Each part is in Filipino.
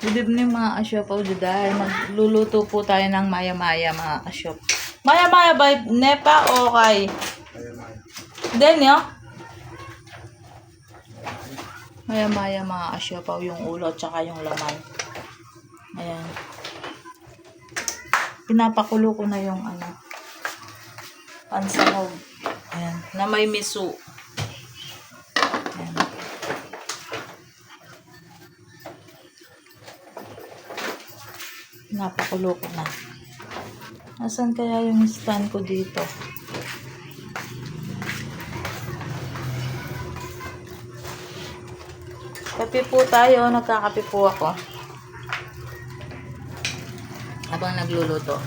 Good evening mga kasyop. Dahil magluluto po tayo ng maya-maya mga kasyop. Maya-maya ba? Nepa o kay? Then yo? Maya-maya mga kasyop. Yung ulo at saka yung laman. Ayan. Pinapakulo ko na yung pansahog. Ayan. Na may miso. Ayan. Napakulo ko na. Nasaan kaya yung stand ko dito? Kape po tayo. Nagkakape po ako. Habang nagluluto.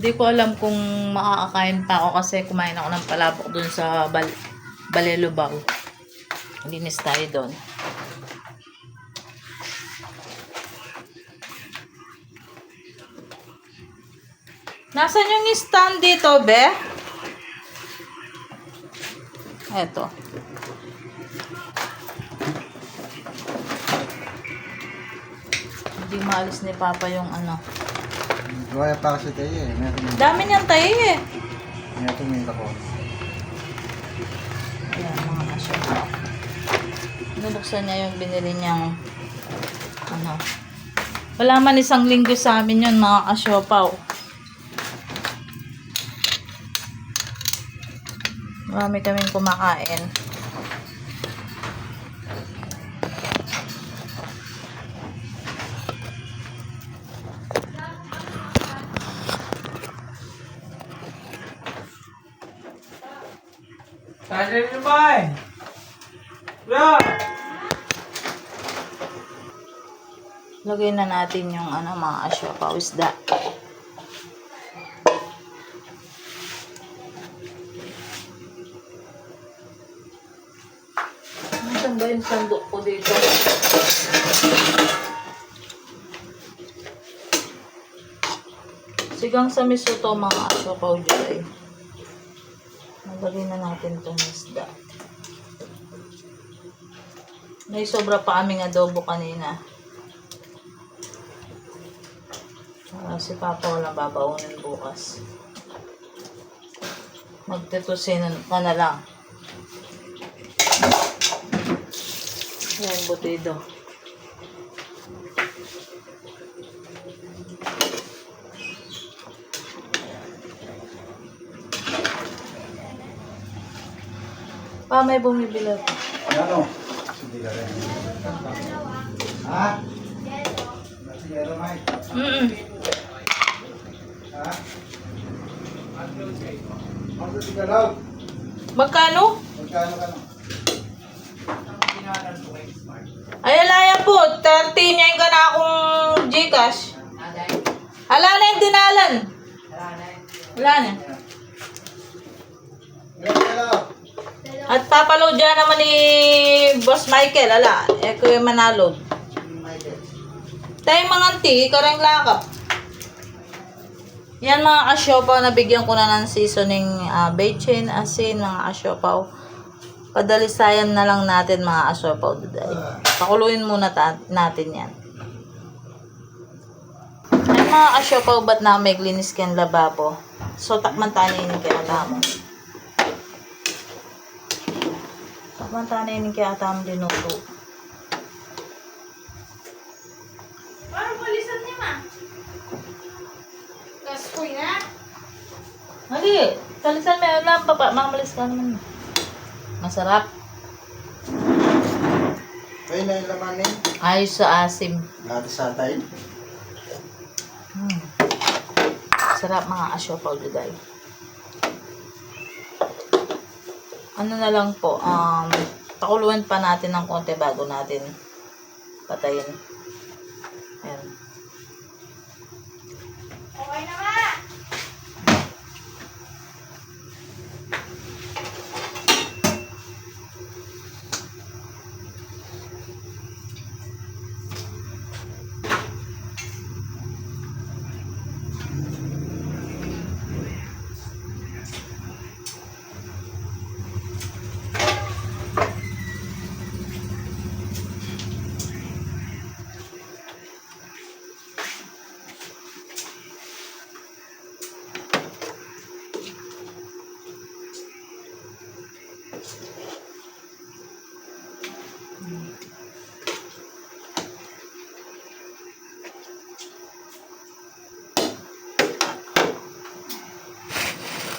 Hindi ko alam kung makakakain pa ako kasi kumain ako ng palabok dun sa Balelubaw. Linis tayo doon. Nasaan yung stand dito, be? Eto. Hindi maalis ni Papa yung Gaya pa kasi tayo eh. Dami niyang tayo eh. May tumingin ako. Ayan, mga kasyop. Nabuksan niya yung binili niyang Wala man isang linggo sa amin yun, mga kasyopaw. Marami kaming kumakain. Kaya nyo ba eh? Bro! Lagay na natin yung mga asyopaw isda. Nasaan ba yung sandok ko dito? Sigang sa miso to mga asyopaw dito. Lagay na natin itong isda. May sobra pa kaming adobo kanina. Si Papa walang babaunin bukas. Magtitusin ka na lang. Yan, butido. Pa, may bumibili ako. Ano? Hindi ka rin. Ha? Sige, ano may? Ha? Ano si Galaw? Magkano? Magkano ka no? Ay, alaya po. 30 niya yung na akong Gcash. Hala na yung dinalan. Wala na. Galaw! At papaload dyan naman ni Boss Michael. Ala, ko yung manalod. Tayo mga anti, karang lakap. Yan mga kasyopaw, nabigyan ko na ng seasoning bechin, asin, mga kasyopaw. Padalisayan na lang natin mga kasyopaw. Pakuluin muna natin yan. Ay mga kasyopaw, ba't na may glinis kayang lababo? So takman tayo yun kaya atamo. Takman tayo yun kaya atamo dinuto. Parang pulisan niya, ma. Kaskoy na. Hali, talisan mo yun lang, papa. Mamalis ka naman. Masarap. Kayo na yung laman eh. Ayos sa asim. Lahat sa tayo. Sarap mga asyopaw juday. Ano na lang po, pakuluan pa natin ng konti bago natin patayin. Ayan. Okay na, ma.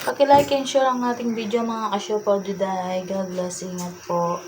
Paki-like and share ang ating video mga ka-Siopaw Duday. God bless. Ingat po.